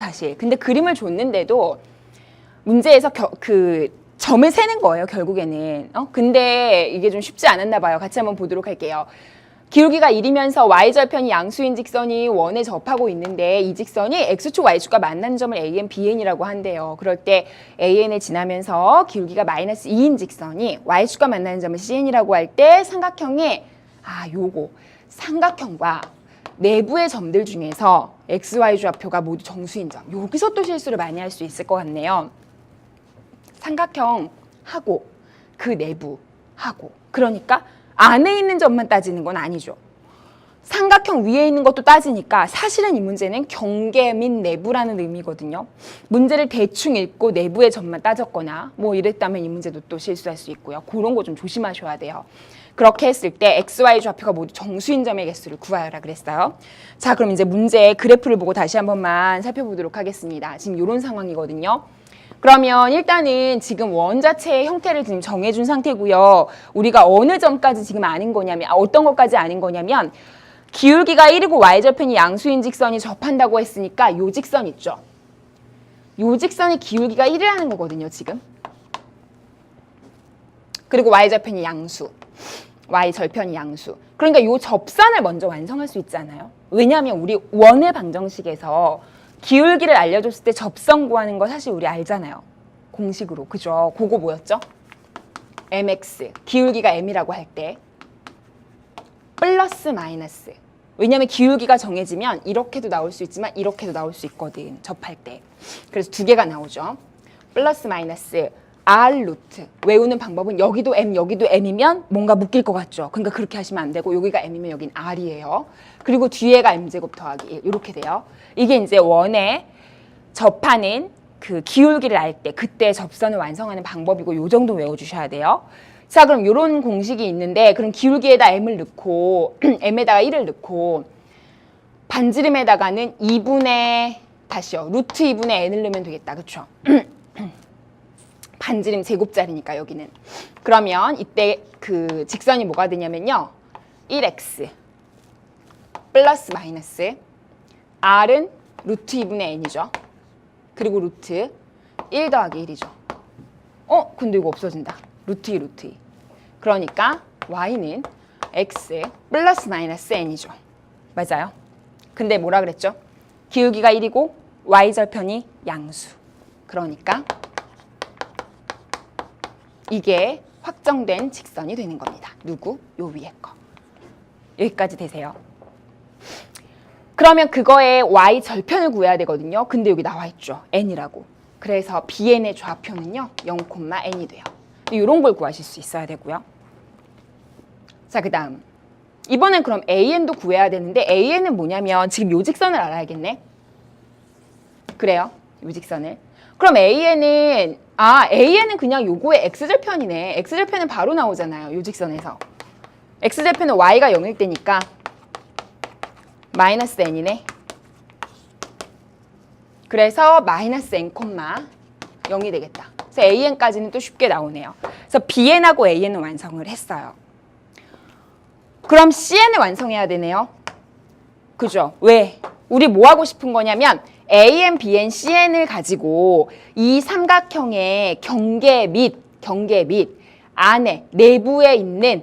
사실. 근데 그림을 줬는데도 문제에서 그 점을 세는 거예요, 결국에는. 근데 이게 좀 쉽지 않았나 봐요. 같이 한번 보도록 할게요. 기울기가 1이면서 y절편이 양수인 직선이 원에 접하고 있는데 이 직선이 x축, y축과 만나는 점을 AN, BN이라고 한대요. 그럴 때 AN을 지나면서 기울기가 마이너스 2인 직선이 y축과 만나는 점을 CN이라고 할 때 삼각형의 요거 삼각형과 내부의 점들 중에서 x, y 좌표가 모두 정수인 점. 여기서 또 실수를 많이 할 수 있을 것 같네요. 삼각형하고 그 내부하고 그러니까 안에 있는 점만 따지는 건 아니죠. 삼각형 위에 있는 것도 따지니까 사실은 이 문제는 경계 및 내부라는 의미거든요. 문제를 대충 읽고 내부의 점만 따졌거나 뭐 이랬다면 이 문제도 또 실수할 수 있고요. 그런 거 좀 조심하셔야 돼요. 그렇게 했을 때 x, y 좌표가 모두 정수인 점의 개수를 구하여라 그랬어요. 자, 그럼 이제 문제 그래프를 보고 다시 한 번만 살펴보도록 하겠습니다. 지금 이런 상황이거든요. 그러면 일단은 지금 원 자체의 형태를 지금 정해준 상태고요. 우리가 어느 점까지 지금 아는 거냐면 어떤 것까지 아는 거냐면 기울기가 1이고 y절편이 양수인 직선이 접한다고 했으니까 요 직선 있죠. 요 직선이 기울기가 1이라는 거거든요, 지금. 그리고 y절편이 양수. y절편이 양수. 그러니까 요 접선을 먼저 완성할 수 있잖아요. 왜냐하면 우리 원의 방정식에서 기울기를 알려줬을 때 접선 구하는 거 사실 우리 알잖아요. 공식으로. 그죠? 그거 뭐였죠? mx. 기울기가 m이라고 할 때 플러스 마이너스. 왜냐하면 기울기가 정해지면 이렇게도 나올 수 있지만 이렇게도 나올 수 있거든. 접할 때. 그래서 두 개가 나오죠. 플러스 마이너스 r 루트. 외우는 방법은 여기도 m 여기도 m이면 뭔가 묶일 것 같죠. 그러니까 그렇게 하시면 안 되고 여기가 m이면 여긴 r이에요. 그리고 뒤에가 m제곱 더하기 1 이렇게 돼요. 이게 이제 원에 접하는 그 기울기를 알 때 그때 접선을 완성하는 방법이고 요 정도 외워주셔야 돼요. 자, 그럼 이런 공식이 있는데 그럼 기울기에다 m을 넣고 m에다가 1을 넣고 반지름에다가는 2분의 다시요. 루트 2분의 n을 넣으면 되겠다. 그렇죠? 반지름 제곱자리니까 여기는. 그러면 이때 그 직선이 뭐가 되냐면요. 1x 플러스 마이너스 r은 루트 2분의 n이죠. 그리고 루트 1 더하기 1이죠. 근데 이거 없어진다. 루트 2, 루트 2. 그러니까 y는 x 플러스 마이너스 n이죠. 맞아요? 근데 뭐라 그랬죠? 기울기가 1이고 y절편이 양수. 그러니까 이게 확정된 직선이 되는 겁니다. 누구? 요 위에 거. 여기까지 되세요. 그러면 그거의 y절편을 구해야 되거든요. 근데 여기 나와 있죠. n이라고. 그래서 bn의 좌표는요. 0,n이 돼요. 이런 걸 구하실 수 있어야 되고요. 자, 그 다음. 이번엔 그럼 an도 구해야 되는데 an은 뭐냐면 지금 요 직선을 알아야겠네. 그래요. 요 직선을. 그럼 an은 그냥 요거의 x절편이네. x절편은 바로 나오잖아요. 요 직선에서. x절편은 y가 0일 때니까 마이너스 n이네. 그래서 마이너스 n, 0이 되겠다. 그래서 an까지는 또 쉽게 나오네요. 그래서 bn하고 an은 완성을 했어요. 그럼 cn을 완성해야 되네요. 그죠? 왜? 우리 뭐 하고 싶은 거냐면 an, bn, cn을 가지고 이 삼각형의 경계 및 안에 내부에 있는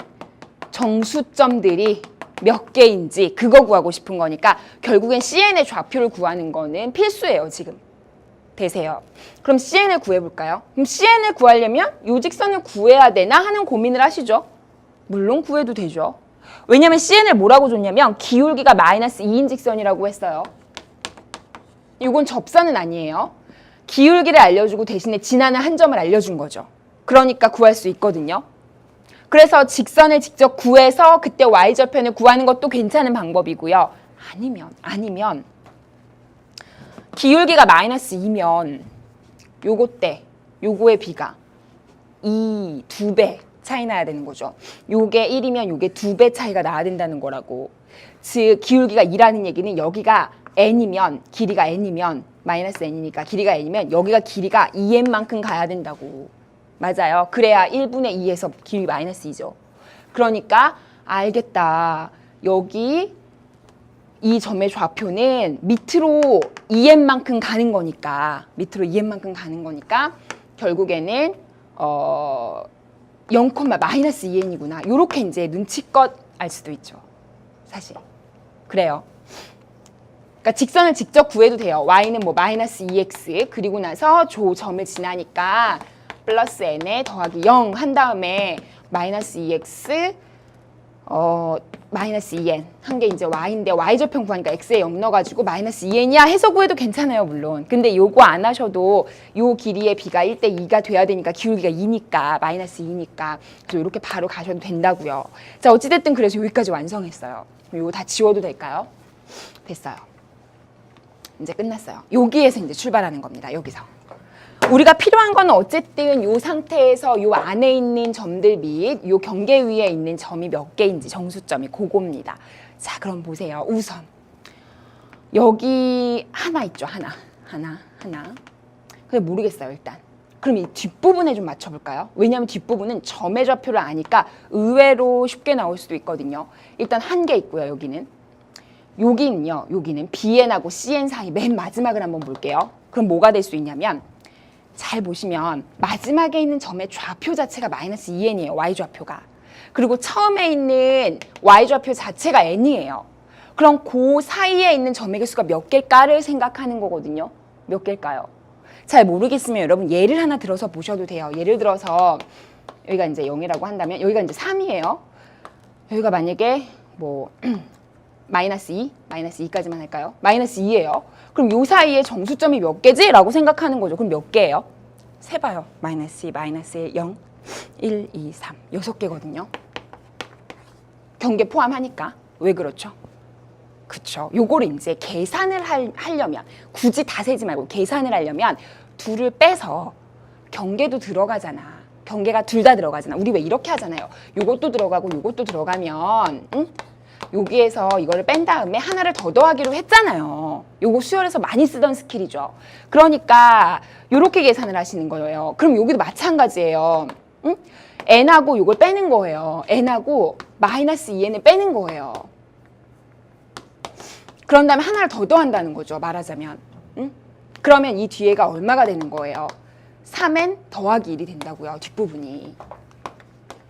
정수점들이 몇 개인지 그거 구하고 싶은 거니까 결국엔 cn의 좌표를 구하는 거는 필수예요. 지금 되세요. 그럼 cn을 구해볼까요? 그럼 cn을 구하려면 요 직선을 구해야 되나 하는 고민을 하시죠. 물론 구해도 되죠. 왜냐면 cn을 뭐라고 줬냐면 기울기가 마이너스 2인 직선이라고 했어요. 이건 접선은 아니에요. 기울기를 알려주고 대신에 지나는 한 점을 알려준 거죠. 그러니까 구할 수 있거든요. 그래서 직선을 직접 구해서 그때 y절편을 구하는 것도 괜찮은 방법이고요. 아니면 기울기가 마이너스 2면 요거의 b가 2배 차이 나야 되는 거죠. 요게 1이면 요게 2배 차이가 나야 된다는 거라고. 즉 기울기가 2라는 얘기는 여기가 n이면 길이가 n이면 마이너스 n이니까 길이가 n이면 여기가 길이가 2n만큼 가야 된다고. 맞아요. 그래야 1분의 2에서 길이 마이너스 2죠. 그러니까 알겠다. 여기 이 점의 좌표는 밑으로 2n만큼 가는 거니까 결국에는 0, 마이너스 2n이구나. 요렇게 이제 눈치껏 알 수도 있죠. 사실. 그래요. 그러니까 직선을 직접 구해도 돼요. y는 뭐 마이너스 2x 그리고 나서 점을 지나니까 플러스 n에 더하기 0 한 다음에 마이너스 2x 마이너스 2n 한 게 이제 y인데 y좌표 구하니까 x에 0 넣어가지고 마이너스 2n이야 해서 구해도 괜찮아요. 물론. 근데 요거 안 하셔도 요 길이의 b가 1대 2가 돼야 되니까 기울기가 2니까 마이너스 2니까 그래서 이렇게 바로 가셔도 된다고요. 자 어찌됐든 그래서 여기까지 완성했어요. 요거 다 지워도 될까요? 됐어요. 이제 끝났어요. 여기에서 이제 출발하는 겁니다. 여기서. 우리가 필요한 건 어쨌든 이 상태에서 이 안에 있는 점들 및 이 경계 위에 있는 점이 몇 개인지 정수점이 그겁니다. 자, 그럼 보세요. 우선 여기 하나 있죠. 하나. 근데 모르겠어요. 일단. 그럼 이 뒷부분에 좀 맞춰볼까요? 왜냐하면 뒷부분은 점의 좌표를 아니까 의외로 쉽게 나올 수도 있거든요. 일단 한 개 있고요. 여기는 BN하고 CN 사이 맨 마지막을 한번 볼게요. 그럼 뭐가 될 수 있냐면 잘 보시면 마지막에 있는 점의 좌표 자체가 마이너스 2n이에요. y좌표가. 그리고 처음에 있는 y좌표 자체가 n이에요. 그럼 그 사이에 있는 점의 개수가 몇 개일까를 생각하는 거거든요. 몇 개일까요? 잘 모르겠으면 여러분 예를 하나 들어서 보셔도 돼요. 예를 들어서 여기가 이제 0이라고 한다면 여기가 이제 3이에요. 여기가 만약에 뭐 마이너스 2까지만 할까요? 마이너스 2예요. 그럼 요 사이에 정수점이 몇 개지? 라고 생각하는 거죠. 그럼 몇 개예요? 세봐요. 마이너스 2, 마이너스 1, 0, 1, 2, 3. 6개거든요. 경계 포함하니까. 왜 그렇죠? 그쵸. 요거를 이제 계산을 하려면 굳이 다 세지 말고 계산을 하려면 둘을 빼서 경계도 들어가잖아. 경계가 둘 다 들어가잖아. 우리 왜 이렇게 하잖아요. 요것도 들어가고 요것도 들어가면 응? 여기에서 이거를 뺀 다음에 하나를 더 더하기로 했잖아요. 요거 수열에서 많이 쓰던 스킬이죠. 그러니까 요렇게 계산을 하시는 거예요. 그럼 여기도 마찬가지예요. 응? n하고 요걸 빼는 거예요. n하고 마이너스 2n을 빼는 거예요. 그런 다음에 하나를 더 더한다는 거죠. 말하자면. 응? 그러면 이 뒤에가 얼마가 되는 거예요? 3n 더하기 1이 된다고요. 뒷부분이.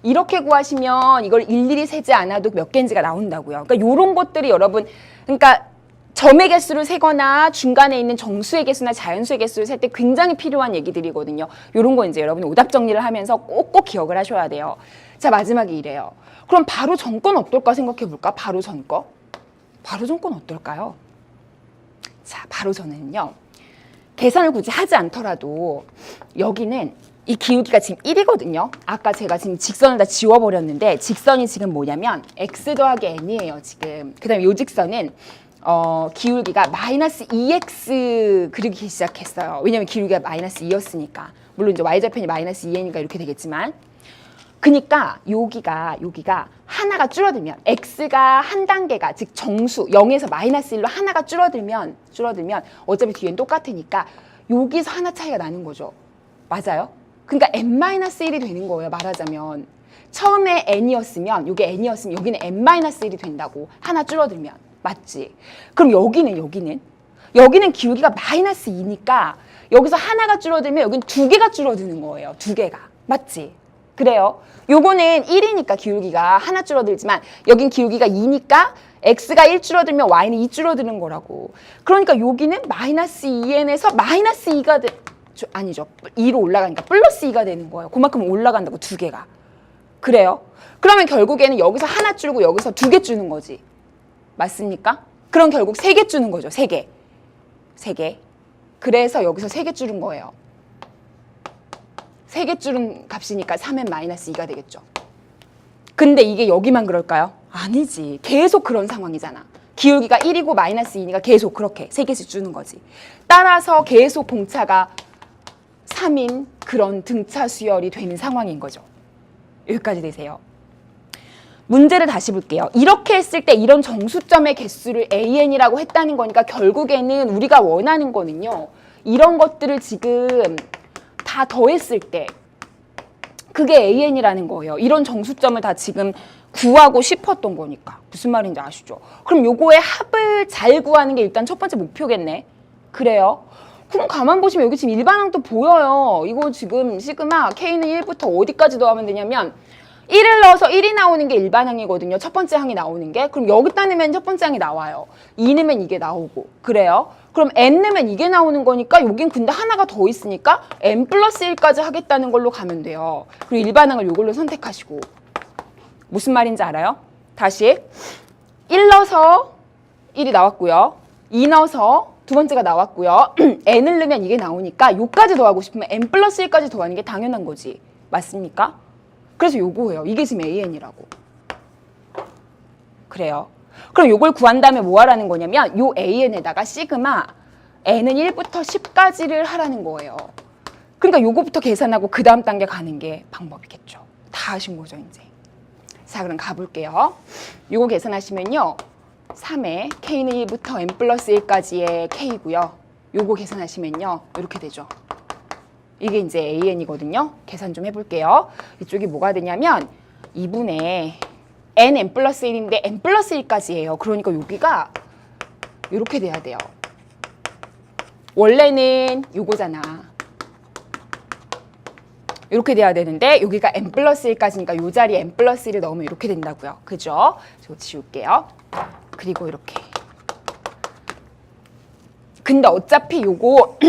이렇게 구하시면 이걸 일일이 세지 않아도 몇 개인지가 나온다고요. 그러니까 이런 것들이 여러분, 그러니까 점의 개수를 세거나 중간에 있는 정수의 개수나 자연수의 개수를 셀 때 굉장히 필요한 얘기들이거든요. 이런 거 이제 여러분 오답 정리를 하면서 꼭꼭 기억을 하셔야 돼요. 자, 마지막에 이래요. 그럼 바로 전 건 어떨까 생각해 볼까? 바로 전 거. 바로 전 건 어떨까요? 자, 바로 전은요. 계산을 굳이 하지 않더라도 여기는 이 기울기가 지금 1이거든요. 아까 제가 지금 직선을 다 지워버렸는데 직선이 지금 뭐냐면 x 더하기 n이에요. 지금. 그 다음에 이 직선은 기울기가 마이너스 2x 그리기 시작했어요. 왜냐면 기울기가 마이너스 2였으니까. 물론 이제 y좌편이 마이너스 2n이니까 이렇게 되겠지만. 그러니까 여기가 하나가 줄어들면 x가 한 단계가 즉 정수 0에서 마이너스 1로 하나가 줄어들면 어차피 뒤엔 똑같으니까 여기서 하나 차이가 나는 거죠. 맞아요? 그러니까 n-1이 되는 거예요. 말하자면 처음에 n이었으면 이게 n이었으면 여기는 n-1이 된다고 하나 줄어들면 맞지? 그럼 여기는 기울기가 마이너스 2니까 여기서 하나가 줄어들면 여기는 두 개가 줄어드는 거예요. 두 개가 맞지? 그래요. 요거는 1이니까 기울기가 하나 줄어들지만 여긴 기울기가 2니까 x가 1 줄어들면 y는 2 줄어드는 거라고. 그러니까 여기는 마이너스 2n에서 마이너스 2가 아니죠. 2로 올라가니까 플러스 2가 되는 거예요. 그만큼 올라간다고 두 개가. 그래요? 그러면 결국에는 여기서 하나 줄고 여기서 두 개 주는 거지. 맞습니까? 그럼 결국 세 개 주는 거죠. 세 개. 그래서 여기서 세 개 줄은 거예요. 세 개 줄은 값이니까 3n-2가 되겠죠. 근데 이게 여기만 그럴까요? 아니지. 계속 그런 상황이잖아. 기울기가 1이고 마이너스 2니까 계속 그렇게 세 개씩 주는 거지. 따라서 계속 공차가 3인 그런 등차 수열이 되는 상황인 거죠. 여기까지 되세요. 문제를 다시 볼게요. 이렇게 했을 때 이런 정수점의 개수를 AN이라고 했다는 거니까 결국에는 우리가 원하는 거는요. 이런 것들을 지금 다 더했을 때 그게 AN이라는 거예요. 이런 정수점을 다 지금 구하고 싶었던 거니까. 무슨 말인지 아시죠? 그럼 요거의 합을 잘 구하는 게 일단 첫 번째 목표겠네. 그래요? 그럼 가만 보시면 여기 지금 일반항도 보여요. 이거 지금 시그마 K는 1부터 어디까지 더하면 되냐면 1을 넣어서 1이 나오는 게 일반항이거든요. 첫 번째 항이 나오는 게. 그럼 여기다 넣으면 첫 번째 항이 나와요. 2 넣으면 이게 나오고. 그래요? 그럼 n 넣으면 이게 나오는 거니까 여긴 근데 하나가 더 있으니까 n 플러스 1까지 하겠다는 걸로 가면 돼요. 그리고 일반항을 이걸로 선택하시고. 무슨 말인지 알아요? 다시 1 넣어서 1이 나왔고요. 2 넣어서 두 번째가 나왔고요. n을 넣으면 이게 나오니까 요까지 더하고 싶으면 n 플러스 1까지 더하는 게 당연한 거지. 맞습니까? 그래서 요거예요. 이게 지금 AN이라고. 그래요. 그럼 요걸 구한 다음에 뭐 하라는 거냐면 요 AN에다가 시그마 n은 1부터 10까지를 하라는 거예요. 그러니까 요거부터 계산하고 그 다음 단계 가는 게 방법이겠죠. 다 하신 거죠, 이제. 자, 그럼 가볼게요. 요거 계산하시면요. 3에 K는 1부터 n 플러스 1까지의 K고요. 요거 계산하시면요. 이렇게 되죠. 이게 이제 AN이거든요. 계산 좀 해볼게요. 이쪽이 뭐가 되냐면 2분의 n 플러스 1인데 n 플러스 1까지예요. 그러니까 여기가 이렇게 돼야 돼요. 원래는 요거잖아. 이렇게 돼야 되는데 여기가 n 플러스 1까지니까 요 자리에 n 플러스 1을 넣으면 이렇게 된다고요. 그죠? 저 지울게요. 그리고 이렇게. 근데 어차피 요거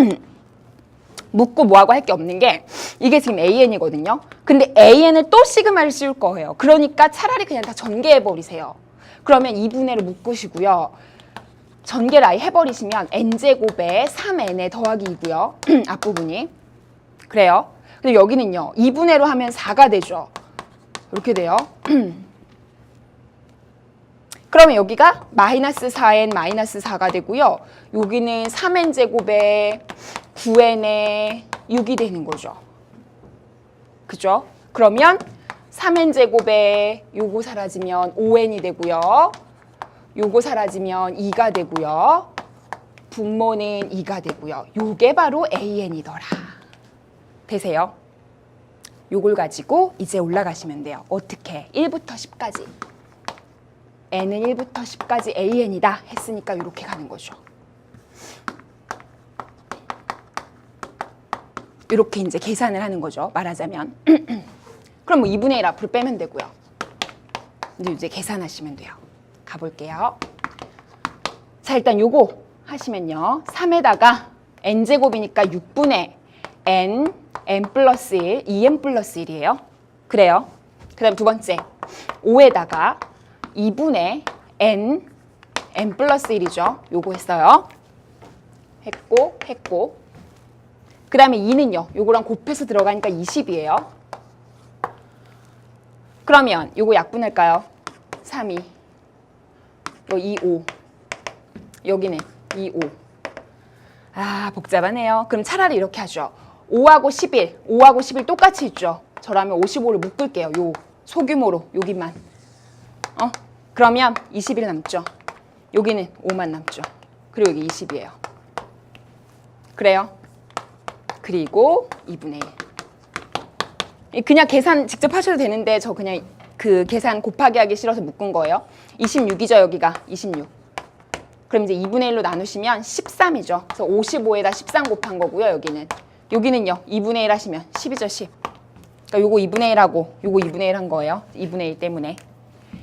묻고 뭐하고 할 게 없는 게 이게 지금 AN이거든요. 근데 AN을 또 시그마를 씌울 거예요. 그러니까 차라리 그냥 다 전개해버리세요. 그러면 2분의 1을 묶으시고요. 전개를 아예 해버리시면 n제곱에 3n에 더하기 2고요. 앞부분이. 그래요. 근데 여기는요. 2분의 1로 하면 4가 되죠. 이렇게 돼요. 그러면 여기가 마이너스 4n 마이너스 4가 되고요. 여기는 3n제곱에 9n에 6이 되는 거죠. 그죠? 그러면 3n제곱에 요거 사라지면 5n이 되고요. 요거 사라지면 2가 되고요. 분모는 2가 되고요. 요게 바로 AN이더라. 되세요? 요걸 가지고 이제 올라가시면 돼요. 어떻게? 1부터 10까지. n은 1부터 10까지 AN이다 했으니까 이렇게 가는 거죠. 이렇게 이제 계산을 하는 거죠. 말하자면. 그럼 뭐 2분의 1 앞으로 빼면 되고요. 이제 계산하시면 돼요. 가볼게요. 자, 일단 요거 하시면요. 3에다가 n제곱이니까 6분의 n 플러스 1, 2n 플러스 1이에요. 그래요. 그 다음 두 번째 5에다가 2분의 n 플러스 1이죠. 요거 했어요. 했고 그 다음에 2는요. 요거랑 곱해서 들어가니까 20이에요. 그러면 요거 약분할까요? 3, 2 요 2, 5 여기는 2, 5 아, 복잡하네요. 그럼 차라리 이렇게 하죠. 5하고 11, 5하고 11 똑같이 있죠. 저라면 55를 묶을게요. 요 소규모로 여기만. 그러면 21 남죠. 여기는 5만 남죠. 그리고 여기 20이에요. 그래요. 그리고 2분의 1. 그냥 계산 직접 하셔도 되는데 저 그냥 그 계산 곱하기 하기 싫어서 묶은 거예요. 26이죠. 여기가 26. 그럼 이제 2분의 1로 나누시면 13이죠. 그래서 55에다 13 곱한 거고요. 여기는요. 2분의 1 하시면 10이죠. 10. 그러니까 요거 2분의 1하고 요거 2분의 1 한 거예요. 2분의 1 때문에.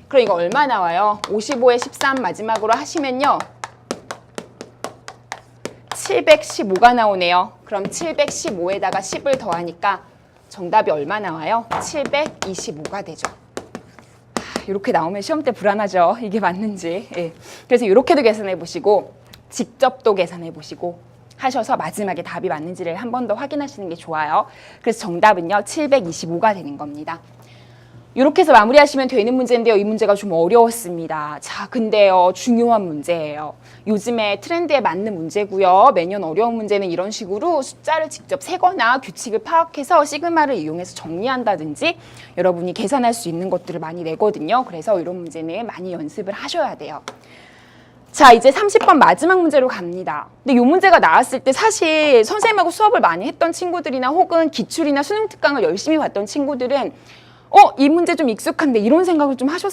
그럼 이거 얼마 나와요? 55에 13 마지막으로 하시면요. 715가 나오네요. 그럼 715에다가 10을 더하니까 정답이 얼마 나와요? 725가 되죠. 이렇게 나오면 시험 때 불안하죠. 이게 맞는지. 예. 그래서 이렇게도 계산해 보시고 직접도 계산해 보시고 하셔서 마지막에 답이 맞는지를 한 번 더 확인하시는 게 좋아요. 그래서 정답은요. 725가 되는 겁니다. 이렇게 해서 마무리하시면 되는 문제인데요. 이 문제가 좀 어려웠습니다. 자, 근데요. 중요한 문제예요. 요즘에 트렌드에 맞는 문제고요. 매년 어려운 문제는 이런 식으로 숫자를 직접 세거나 규칙을 파악해서 시그마를 이용해서 정리한다든지 여러분이 계산할 수 있는 것들을 많이 내거든요. 그래서 이런 문제는 많이 연습을 하셔야 돼요. 자, 이제 30번 마지막 문제로 갑니다. 근데 이 문제가 나왔을 때 사실 선생님하고 수업을 많이 했던 친구들이나 혹은 기출이나 수능 특강을 열심히 봤던 친구들은 이 문제 좀 익숙한데 이런 생각을 좀 하셨어요.